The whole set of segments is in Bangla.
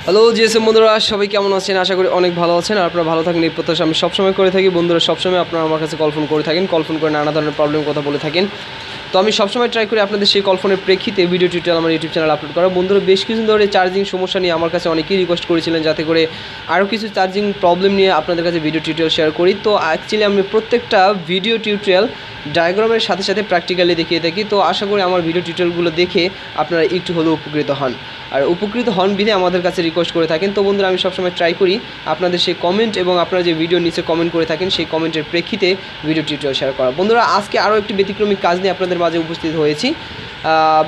হ্যালো জিএসএম বন্ধুরা, সবাই কেমন আছেন? আশা করি অনেক ভালো আছেন আর আপনারা ভালো থাকেন এই প্রত্যাশা আমি সবসময় করে থাকি। বন্ধুরা সবসময় আপনারা আমার কাছে কল ফোন করে থাকেন, কল ফোন করে নানা ধরনের প্রবলেমের কথা বলে থাকেন। তো আমি সবসময় ট্রাই করি আপনাদের সেই কল ফোনের প্রেক্ষিতে ভিডিও টিউটোরিয়াল আমার ইউটিউব চ্যানেল আপলোড করা। বন্ধুরা বেশ কিছুদিন ধরে চার্জিং সমস্যা নিয়ে আমার কাছে অনেকেই রিকোয়েস্ট করেছিলেন যাতে করে আরও কিছু চার্জিং প্রবলেম নিয়ে আপনাদের কাছে ভিডিও টিউটোরিয়াল শেয়ার করি। তো অ্যাকচুয়ালি আমি প্রত্যেকটা ভিডিও টিউটোরিয়াল ডায়াগ্রামের সাথে সাথে প্র্যাকটিক্যালি দেখিয়ে থাকি। তো আশা করি আমার ভিডিও টিউটোরিয়ালগুলো দেখে আপনারা একটু হলেও উপকৃত হন, আর উপকৃত হন বিধে আমাদের কাছে রিকোয়েস্ট করে থাকেন। তো বন্ধুরা আমি সবসময় ট্রাই করি আপনাদের সেই কমেন্ট এবং আপনারা যে ভিডিও নিচে কমেন্ট করে থাকেন সেই কমেন্টের প্রেক্ষিতে ভিডিও টিউটোরিয়াল শেয়ার করা। বন্ধুরা আজকে আরও একটি ব্যতিক্রমী কাজ নিয়ে আপনাদের মাঝে উপস্থিত হয়েছি।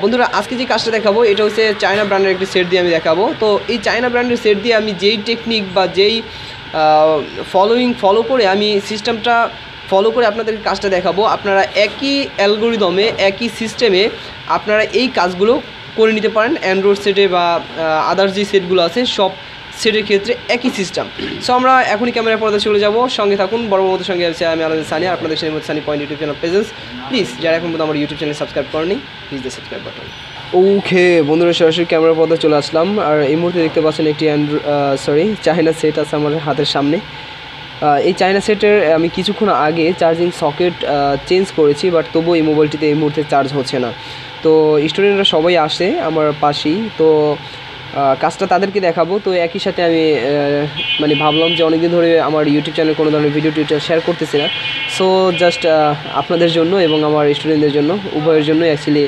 বন্ধুরা আজকে যে কাজটা দেখাবো এটা হচ্ছে চায়না ব্র্যান্ডের একটি সেট দিয়ে আমি দেখাবো। তো এই চায়না ব্র্যান্ডের সেট দিয়ে আমি যেই টেকনিক বা যেই ফলো করে আমি সিস্টেমটা ফলো করে আপনাদের কাজটা দেখাবো, আপনারা একই অ্যালগোরিদমে একই সিস্টেমে আপনারা এই কাজগুলো করে নিতে পারেন অ্যান্ড্রয়েড সেটে বা আদার্স যে সেটগুলো আছে সব সেটের ক্ষেত্রে একই সিস্টেম। সো আমরা এখনই ক্যামেরার পর্দা চলে যাব, সঙ্গে থাকুন। বড় মতো সঙ্গে আছে আমি আল-আমিন সানি, আপনাদের সেই মতো Sunny point YouTube channel presence. Please যারা এখন পর্যন্ত আমার ইউটিউব চ্যানেল সাবস্ক্রাইব করেনি, প্লিজ দ্য সাবস্ক্রাইব বাটন। ওকে বন্ধুরা, সরাসরি ক্যামেরার পর্দা চলে আসলাম। আর এই মুহূর্তে দেখতে পাচ্ছেন একটি চায়না সেট আছে আমার হাতের সামনে। এই চায়না সেটের আমি কিছুক্ষণ আগে চার্জিং সকেট চেঞ্জ করেছি, বাট তবুও এই মোবাইলটিতে এই মুহূর্তে চার্জ হচ্ছে না। তো স্টুডেন্টরা সবাই আসে আমার পাশেই, তো কাজটা তাদেরকে দেখাবো। তো একই সাথে আমি ভাবলাম যে অনেকদিন ধরে আমার ইউটিউব চ্যানেলে কোনো ধরনের ভিডিও টিউটোরিয়াল শেয়ার করতেছি না। সো জাস্ট আপনাদের জন্য এবং আমার স্টুডেন্টদের জন্য উভয়ের জন্য অ্যাকচুয়ালি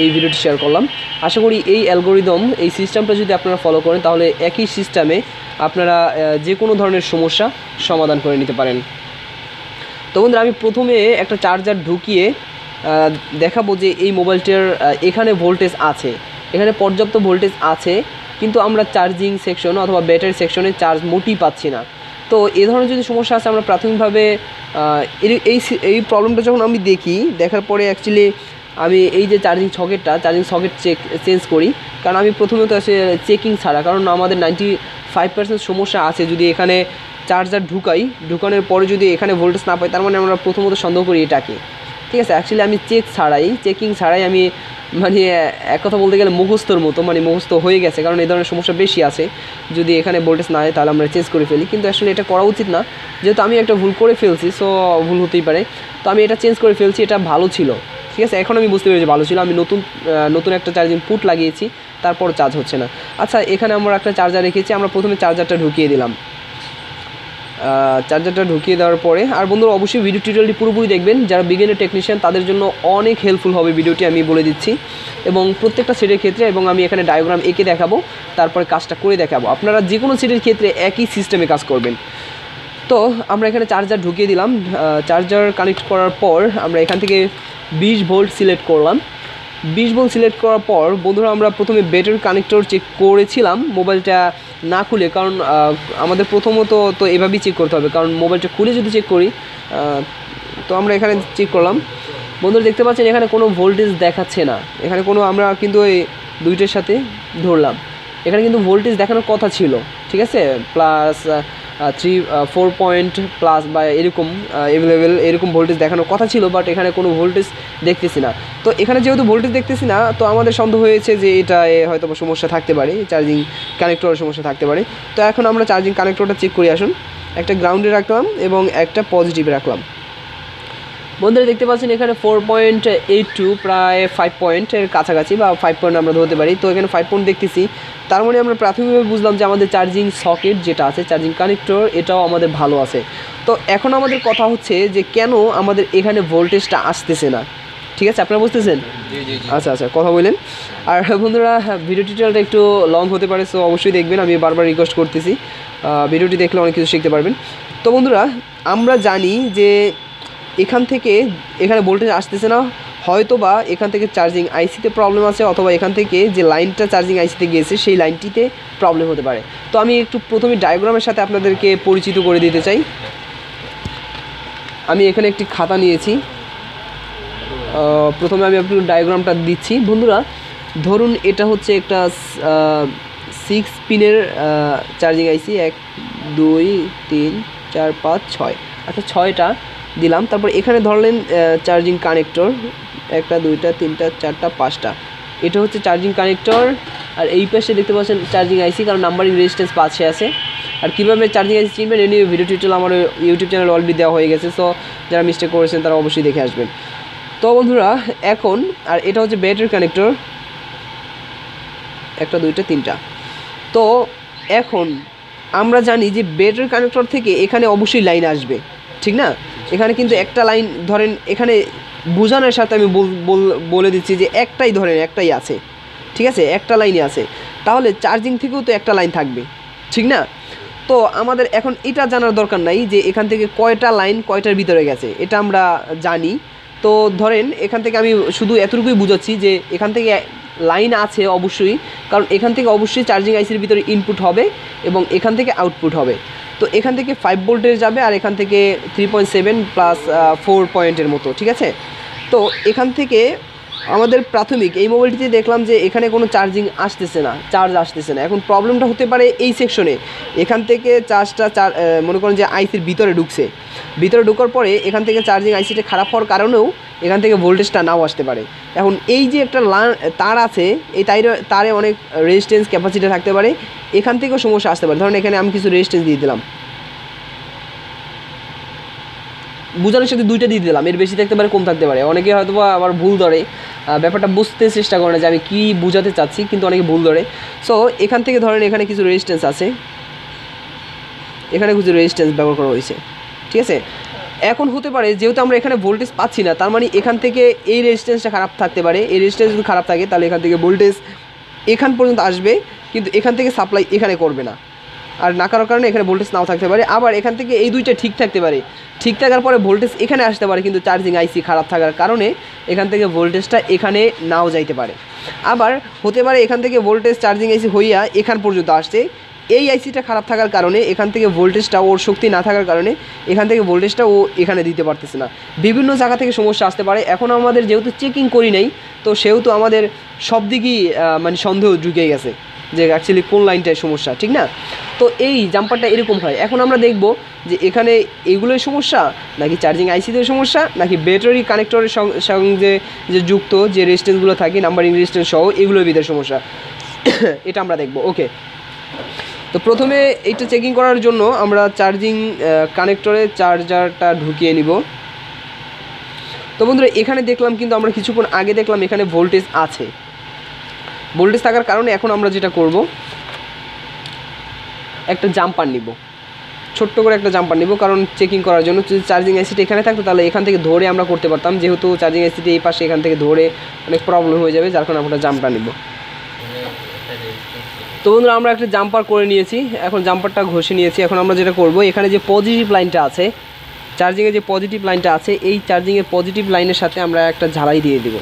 এই ভিডিওটি শেয়ার করলাম। আশা করি এই অ্যালগোরিদম এই সিস্টেমটা যদি আপনারা ফলো করেন তাহলে একই সিস্টেমে আপনারা যে কোনো ধরনের সমস্যা সমাধান করে নিতে পারেন। তো বন্ধুরা আমি প্রথমে একটা চার্জার ঢুকিয়ে দেখাবো যে এই মোবাইলটার এখানে ভোল্টেজ আছে, এখানে পর্যাপ্ত ভোল্টেজ আছে, কিন্তু আমরা চার্জিং সেকশন অথবা ব্যাটারি সেকশনে চার্জ মোটেই পাচ্ছি না। তো এই ধরনের যদি সমস্যা আছে আমরা প্রাথমিকভাবে এই প্রবলেমটা যখন আমি দেখার পরে অ্যাকচুয়ালি আমি এই যে চার্জিং সকেট চেঞ্জ করি, কারণ আমি প্রথমে তো আসলে চেকিং ছাড়া, কারণ আমাদের 95% সমস্যা আছে যদি এখানে চার্জার ঢুকানোর পরে যদি এখানে ভোল্টেজ না পাই, তার মানে আমরা প্রথমত সন্দেহ করি এটাকে। ঠিক আছে, অ্যাকচুয়ালি আমি চেকিং ছাড়াই আমি এক কথা বলতে গেলে মুখস্থর মতো মুখস্থ হয়ে গেছে, কারণ এই ধরনের সমস্যা বেশি আছে। যদি এখানে ভোল্টেজ না হয় তাহলে আমরা চেঞ্জ করে ফেলি, কিন্তু আসলে এটা করা উচিত না, যেহেতু আমি একটা ভুল করে ফেলছি। সো ভুল হতেই পারে, তো আমি এটা চেঞ্জ করে ফেলছি। এটা ভালো ছিল, ঠিক আছে, এখন আমি বুঝতে পেরেছি ভালো ছিল। আমি নতুন একটা চার্জিং পুট লাগিয়েছি, তারপর চার্জ হচ্ছে না। আচ্ছা, এখানে আমরা একটা চার্জার রেখেছি, আমরা প্রথমে চার্জারটা ঢুকিয়ে দিলাম। চার্জারটা ঢুকিয়ে দেওয়ার পরে, আর বন্ধুরা অবশ্যই ভিডিও টিউটোরিয়ালটি পুরোপুরি দেখবেন, যারা বিগিনার টেকনিশিয়ান তাদের জন্য অনেক হেল্পফুল হবে ভিডিওটি, আমি বলে দিচ্ছি। এবং প্রত্যেকটা সেটের ক্ষেত্রে, এবং আমি এখানে ডায়াগ্রাম এঁকে দেখাবো, তারপরে কাজটা করে দেখাবো। আপনারা যে কোনো সেটের ক্ষেত্রে একই সিস্টেমে কাজ করবেন। তো আমরা এখানে চার্জার ঢুকিয়ে দিলাম। চার্জার কানেক্ট করার পর আমরা এখান থেকে 20 ভোল্ট সিলেক্ট করলাম। 20 ভোল্ট সিলেক্ট করার পর বন্ধুরা আমরা প্রথমে ব্যাটারি কানেক্টর চেক করেছিলাম মোবাইলটা না খুলে, কারণ আমাদের প্রথমত তো এভাবেই চেক করতে হবে, কারণ মোবাইলটা খুলে যদি চেক করি, তো আমরা এখানে চেক করলাম। বন্ধুরা দেখতে পাচ্ছেন এখানে কোনো ভোল্টেজ দেখাচ্ছে না, এখানে কোনো, আমরা কিন্তু এই দুইটার সাথে ধরলাম, এখানে কিন্তু ভোল্টেজ দেখানোর কথা ছিল, ঠিক আছে, প্লাস 4 পয়েন্ট প্লাস বা এরকম অ্যাভেলেবেল এরকম ভোল্টেজ দেখানোর কথা ছিল, বাট এখানে কোনো ভোল্টেজ দেখতেছি না। তো এখানে যেহেতু ভোল্টেজ দেখতেছি না, তো আমাদের সন্দেহ হয়েছে যে এটা হয়তো সমস্যা থাকতে পারে, চার্জিং কানেক্টরের সমস্যা থাকতে পারে। তো এখন আমরা চার্জিং কানেক্টরটা চেক করে আসুন। একটা গ্রাউন্ডে রাখলাম এবং একটা পজিটিভে রাখলাম। বন্ধুরা দেখতে পাচ্ছেন এখানে 4.82 প্রায় 5 পয়েন্টের কাছাকাছি, বা 5 পয়েন্ট আমরা ধরতে পারি। তো এখানে 5 পয়েন্ট দেখতেছি, তার মানে আমরা প্রাথমিকভাবে বুঝলাম যে আমাদের চার্জিং সকেট যেটা আছে, চার্জিং কানেক্টর, এটাও আমাদের ভালো আছে। তো এখন আমাদের কথা হচ্ছে যে কেন আমাদের এখানে ভোল্টেজটা আসতেছে না, ঠিক আছে, আপনারা বুঝতেছেন? আচ্ছা কথা বললেন। আর বন্ধুরা ভিডিও টিউটোরিয়ালটা একটু লং হতে পারে, সো অবশ্যই দেখবেন, আমি বারবার রিকোয়েস্ট করতেছি, ভিডিওটি দেখলে অনেক কিছু শিখতে পারবেন। তো বন্ধুরা আমরা জানি যে এখানে ভোল্টেজ আসতেছে না, হয়তো বা এখান থেকে চার্জিং আইসিতে প্রবলেম আছে, অথবা এখান থেকে যে লাইনটা চার্জিং আইসিতে গিয়েছে সেই লাইনটিতে প্রবলেম হতে পারে। তো আমি একটু প্রথমে ডায়াগ্রামের সাথে আপনাদেরকে পরিচিত করে দিতে চাই। আমি এখানে একটি খাতা নিয়েছি, প্রথমে আমি একটু ডায়াগ্রামটা দিচ্ছি। বন্ধুরা ধরুন এটা হচ্ছে একটা 6 পিনের চার্জিং আইসি, 1 2 3 4 5 6, আচ্ছা 6টা দিলাম। তারপর এখানে ধরলেন চার্জিং কানেক্টর, 1 2 3 4 5টা, এটা হচ্ছে চার্জিং কানেক্টর, আর এই পাশে দেখতে পাচ্ছেন চার্জিং আইসি, কারণ নাম্বারিং রেজিস্ট্যান্স পাশে আছে। আর কীভাবে চার্জিং আইসি চিনবেন এই নিয়ে ভিডিও টিউটোরিয়াল আমার ইউটিউব চ্যানেল অলরেডি দেওয়া হয়ে গেছে, সো যারা মিস্টেক করেছেন তারা অবশ্যই দেখে আসবেন। তো বন্ধুরা এখন, আর এটা হচ্ছে ব্যাটারি কানেক্টর, একটা দুইটা তিনটা। তো এখন আমরা জানি যে ব্যাটারি কানেক্টর থেকে এখানে অবশ্যই লাইন আসবে, ঠিক না? এখানে কিন্তু একটা লাইন ধরেন, এখানে বোঝানোর সাথে আমি বলে দিচ্ছি যে একটাই ধরেন, একটাই আছে, ঠিক আছে, একটা লাইনই আছে। তাহলে চার্জিং থেকেও তো একটা লাইন থাকবে, ঠিক না? তো আমাদের এখন এটা জানার দরকার নাই যে এখান থেকে কয়টা লাইন কয়টার ভিতরে গেছে, এটা আমরা জানি। তো ধরেন এখান থেকে আমি শুধু এতটুকুই বুঝাচ্ছি যে এখান থেকে লাইন আছে অবশ্যই, কারণ এখান থেকে অবশ্যই চার্জিং আইসির ভিতরে ইনপুট হবে এবং এখান থেকে আউটপুট হবে। তো এখান থেকে 5 ভোল্টের যাবে, আর এখান থেকে 3.7 প্লাস 4 পয়েন্টের মতো, ঠিক আছে? তো এখান থেকে আমাদের প্রাথমিক এই মোবাইলটিতে দেখলাম যে এখানে কোনো চার্জিং আসতেছে না, চার্জ আসতেছে না। এখন প্রবলেমটা হতে পারে এই সেকশনে, এখান থেকে চার্জটা মনে করেন যে আইসির ভিতরে ঢুকছে, ভিতরে ঢোকার পরে এখান থেকে চার্জিং আইসিটা খারাপ হওয়ার কারণেও এখান থেকে ভোল্টেজটা নাও আসতে পারে। এখন এই যে একটা তার আছে, এই তারে অনেক রেজিস্ট্যান্স ক্যাপাসিটি থাকতে পারে, এখান থেকেও সমস্যা আসতে পারে। ধরুন এখানে আমি কিছু রেজিস্ট্যান্স দিয়ে দিলাম, বোঝানোর সাথে 2টা দিয়ে দিলাম, এর বেশি থাকতে পারে, কম থাকতে পারে। অনেকে হয়তো আবার ভুল ধরে, ব্যাপারটা বুঝতে চেষ্টা করে না যে আমি কী বোঝাতে চাচ্ছি, কিন্তু অনেকে ভুল ধরে। সো এখান থেকে ধরেন এখানে কিছু রেজিস্ট্যান্স আছে, এখানে কিছু রেজিস্ট্যান্স ব্যবহার করা হয়েছে, ঠিক আছে? এখন হতে পারে যেহেতু আমরা এখানে ভোল্টেজ পাচ্ছি না, তার মানে এখান থেকে এই রেজিস্ট্যান্সটা খারাপ থাকতে পারে। এই রেজিস্ট্যান্স যদি খারাপ থাকে তাহলে এখান থেকে ভোল্টেজ এখান পর্যন্ত আসবে, কিন্তু এখান থেকে সাপ্লাই এখানে করবে না, আর না করার কারণে এখানে ভোল্টেজ নাও থাকতে পারে। আবার এখান থেকে এই 2টা ঠিক থাকতে পারে, ঠিক থাকার পরে ভোল্টেজ এখানে আসতে পারে, কিন্তু চার্জিং আইসি খারাপ থাকার কারণে এখান থেকে ভোল্টেজটা এখানে নাও যাইতে পারে। আবার হতে পারে এখান থেকে ভোল্টেজ চার্জিং আইসি হইয়া এখান পর্যন্ত আসছে, এই আইসিটা খারাপ থাকার কারণে এখান থেকে ভোল্টেজটা ওর শক্তি না থাকার কারণে এখান থেকে ভোল্টেজটা ও এখানে দিতে পারতেছে না। বিভিন্ন জায়গা থেকে সমস্যা আসতে পারে। এখন আমাদের যেহেতু চেকিং করি নাই, তো সেহেতু আমাদের সব দিকেই মানে সন্দেহ ঢুকে গেছে যে অ্যাকচুয়ালি কোন লাইনটায় সমস্যা, ঠিক না? তো এই জাম্পারটা এরকম হয়। এখন আমরা দেখব যে এখানে এইগুলোই সমস্যা, নাকি চার্জিং আইসিতে সমস্যা, নাকি ব্যাটারি কানেক্টরের সঙ্গে যে যুক্ত যে রেজিস্ট্যান্সগুলো থাকে নাম্বারিং রেজিস্ট্যান্স সহ এগুলোর ভিতরে সমস্যা, এটা আমরা দেখব। ওকে, তো প্রথমে এইটা চেকিং করার জন্য আমরা চার্জিং কানেক্টরে চার্জারটা ঢুকিয়ে নিব। তো বন্ধুরা এখানে দেখলাম, কিন্তু আমরা কিছুক্ষণ আগে দেখলাম এখানে ভোল্টেজ আছে। ভোল্টেজ থাকার কারণে এখন আমরা যেটা করব, একটা জাম্পার নিব, ছোট্ট করে একটা জাম্পার নিব, কারণ চেকিং করার জন্য। যদি চার্জিং আইসিটা এখানে থাকতো তাহলে এখান থেকে ধরে আমরা করতে পারতাম, যেহেতু চার্জিং আইসিটি এই পাশে, এখান থেকে ধরে অনেক প্রবলেম হয়ে যাবে, যার কারণে আমরা জাম্পার নিব। তো বন্ধুরা আমরা একটা জাম্পার করে নিয়েছি, এখন জাম্পারটা ঘষে নিয়েছি। এখন আমরা যেটা করব, এখানে যে পজিটিভ লাইনটা আছে, চার্জিংয়ের যে পজিটিভ লাইনটা আছে, এই চার্জিংয়ের পজিটিভ লাইনের সাথে আমরা একটা ঝালাই দিয়ে দেব।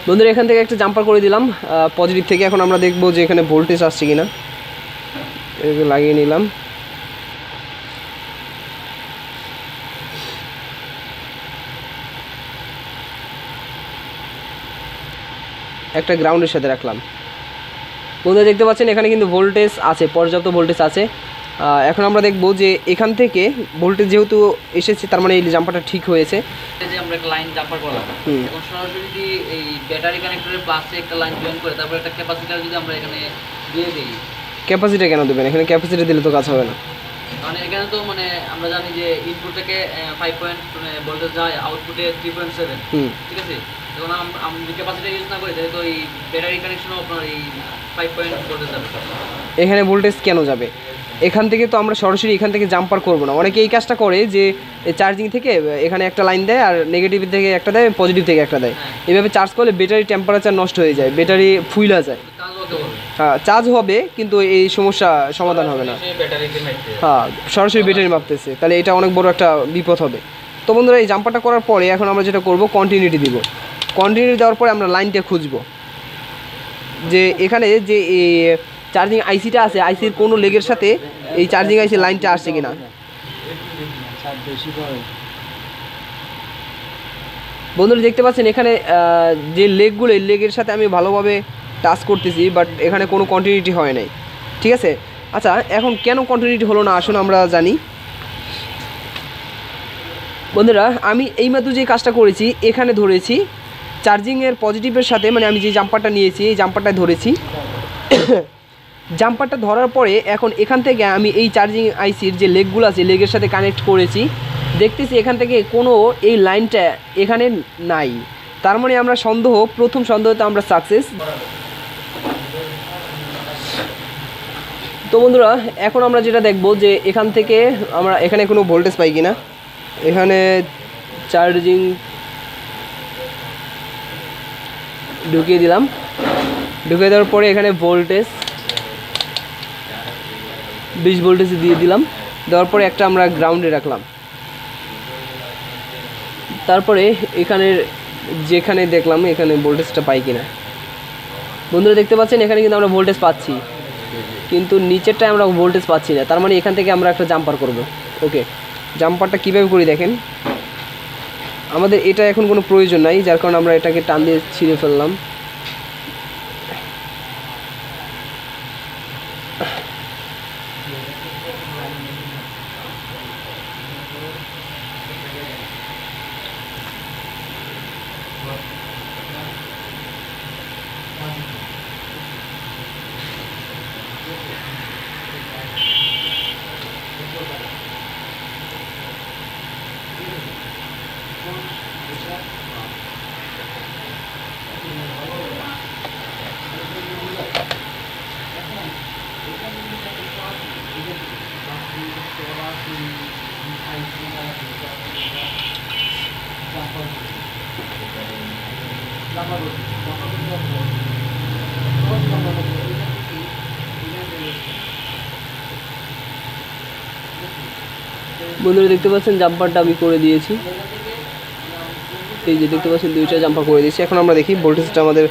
বন্ধুরা এখান থেকে একটা জাম্পার করে দিলাম পজিটিভ থেকে। এখন আমরা দেখব যে এখানে ভোল্টেজ আসছে কিনা, এটাকে লাগিয়ে নিলাম। একটা গ্রাউন্ডের সাথে রাখলাম। বন্ধুরা দেখতে পাচ্ছেন এখানে কিন্তু ভোল্টেজ আছে, পর্যাপ্ত ভোল্টেজ আছে। এখন আমরা দেখব যে এখান থেকে ভোল্টেজ যেহেতু এসেছে, তার মানে এই জাম্পারটা ঠিক হয়েছে। যে আমরা একটা লাইন জাম্পার করলাম, এখন সরাসরি যদি এই ব্যাটারি কানেক্টরের প্লাসে একটা লাইন জয়েন করে তারপর একটা ক্যাপাসিটর যদি আমরা এখানে দিয়ে দিই। ক্যাপাসিটি কেন দেবেন? এখানে ক্যাপাসিটি দিলে তো কাজ হবে না, কারণ এখানে তো মানে আমরা জানি যে ইনপুট থেকে 5 পয়েন্ট ভোল্টেজ যায়, আউটপুটে 3.7, ঠিক আছে? যখন আমরা ক্যাপাসিটি ইউজ না করি তাহলে তো এই ব্যাটারি কানেকশনও আপনার এই 5 পয়েন্ট ভোল্টেজ যাবে। এখানে ভোল্টেজ কেন যাবে? এখান থেকে তো আমরা সরাসরি এখান থেকে জাম্পার করব না। অনেকে এই কাজটা করে যে চার্জিং থেকে এখানে একটা লাইন দেয়, আর নেগেটিভ থেকে একটা দেয়, পজিটিভ থেকে একটা দেয়। এভাবে চার্জ করলে ব্যাটারি টেম্পারেচার নষ্ট হয়ে যায়, ব্যাটারি ফুইলা যায়। হ্যাঁ, চার্জ হবে কিন্তু এই সমস্যা সমাধান হবে না। হ্যাঁ, সরাসরি ব্যাটারি মাপতেছে, তাহলে এটা অনেক বড় একটা বিপদ হবে। তো বন্ধুরা এই জাম্পারটা করার পরে এখন আমরা যেটা করব, কন্টিনিউটি দিব। কন্টিনিউটি দেওয়ার পরে আমরা লাইনটা খুঁজব যে এখানে যে চার্জিং আইসিটা আছে, আইসির কোনো লেগের সাথে এই চার্জিং আইসির লাইনটা আসছে কিনা। বন্ধুরা দেখতে পাচ্ছেন এখানে যে লেগগুলো, এই লেগের সাথে আমি ভালোভাবে টাচ করতেছি, বাট এখানে কোনো কন্টিনিউটি হয় নাই। ঠিক আছে, আচ্ছা এখন কেন কন্টিনিউটি হলো না আসুন আমরা জানি। বন্ধুরা আমি এইমাত্র যে কাজটা করেছি, এখানে ধরেছি চার্জিংয়ের পজিটিভের সাথে, মানে আমি যে জাম্পারটা নিয়েছি এই জাম্পারটায় ধরেছি। জাম্পারটা ধরার পরে এখন এখান থেকে আমি এই চার্জিং আইসির যে লেগগুলো আছে লেগের সাথে কানেক্ট করেছি, দেখতেছি এখান থেকে কোনো এই লাইনটা এখানে নাই। তার মানে আমরা প্রথম সন্দেহতে আমরা সাকসেস। তো বন্ধুরা এখন আমরা যেটা দেখব যে এখান থেকে আমরা এখানে কোনো ভোল্টেজ পাই কিনা। এখানে চার্জিং ঢুকিয়ে দিলাম, ঢুকিয়ে দেওয়ার পরে এখানে ভোল্টেজ 20 ভোল্টেজ দিয়ে দিলাম, দেওয়ার পরে একটা আমরা গ্রাউন্ডে রাখলাম। তারপরে এখানে যেখানে দেখলাম এখানে ভোল্টেজটা পাই কিনা। বন্ধুরা দেখতে পাচ্ছেন এখানে কিন্তু আমরা ভোল্টেজ পাচ্ছি, কিন্তু নিচেরটায় আমরা ভোল্টেজ পাচ্ছি না। তার মানে এখান থেকে আমরা একটা জাম্পার করব। ওকে, জাম্পারটা কীভাবে করি দেখেন। আমাদের এটা এখন কোনো প্রয়োজন নাই, যার কারণে আমরা এটাকে টান দিয়ে ছিঁড়ে ফেললাম। বন্ধুরা দেখতে পাচ্ছেন জাম্পারটা আমি করে দিয়েছি, এই যে দেখতে পাচ্ছেন দুইটা জাম্পার করে দিয়েছি। এখন আমরা দেখি ভোল্টেজটা আমাদের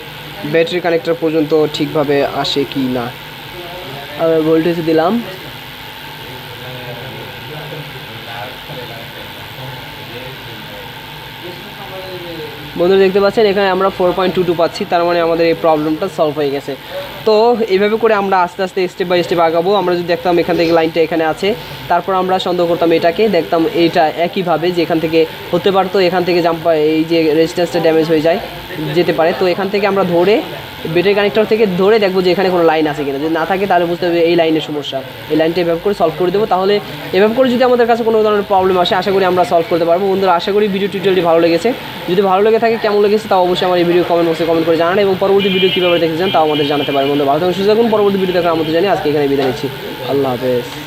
ব্যাটারি কানেক্টর পর্যন্ত ঠিকভাবে আসে কি না। আর ভোল্টেজ দিলাম, বন্ধুরা দেখতে পাচ্ছেন এখানে আমরা 4.22 পাচ্ছি, তার মানে আমাদের এই প্রবলেমটা সলভ হয়ে গেছে। তো এইভাবে করে আমরা আস্তে আস্তে স্টেপ বাই স্টেপ আগাবো। আমরা যদি দেখতাম এখান থেকে লাইনটা এখানে আছে, তারপর আমরা সন্দেহ করতাম এটাকে, দেখতাম এইটা একইভাবে যে এখান থেকে হতে পারতো, এখান থেকে জাম্পার এই যে রেজিস্ট্যান্সটা ড্যামেজ হয়ে যেতে পারে। তো এখান থেকে আমরা ধরে ব্যাটারি কানেক্টর থেকে ধরে দেখবো যে এখানে কোনো লাইন আছে কিনা। যদি না থাকে তাহলে বুঝতে হবে এই লাইনের সমস্যা, এই লাইনটা এভাবে করে সলভ করে দেবো। তাহলে এভাবে করে যদি আমাদের কাছে কোনো ধরনের প্রবলেম আসে, আশা করি আমরা সলভ করতে পারবো। বন্ধুরা আশা করি ভিডিও টিউটোরিয়ালটি ভালো লেগেছে। যদি ভালো লেগে থাকে, কেমন লেগেছে তাও অবশ্যই আমার এই ভিডিও কমেন্ট বক্সে কমেন্ট করে জানান, এবং পরবর্তী ভিডিও কীভাবে দেখতে চান তাও আমাদের জানাতে পারেন। বন্ধুরা ভালো থাকুন, সুস্থ থাকুন। পরবর্তী ভিডিও দেখার আমন্ত্রণ জানিয়ে আজকে এখানে বিদায় নিচ্ছি। আল্লাহ হাফেজ।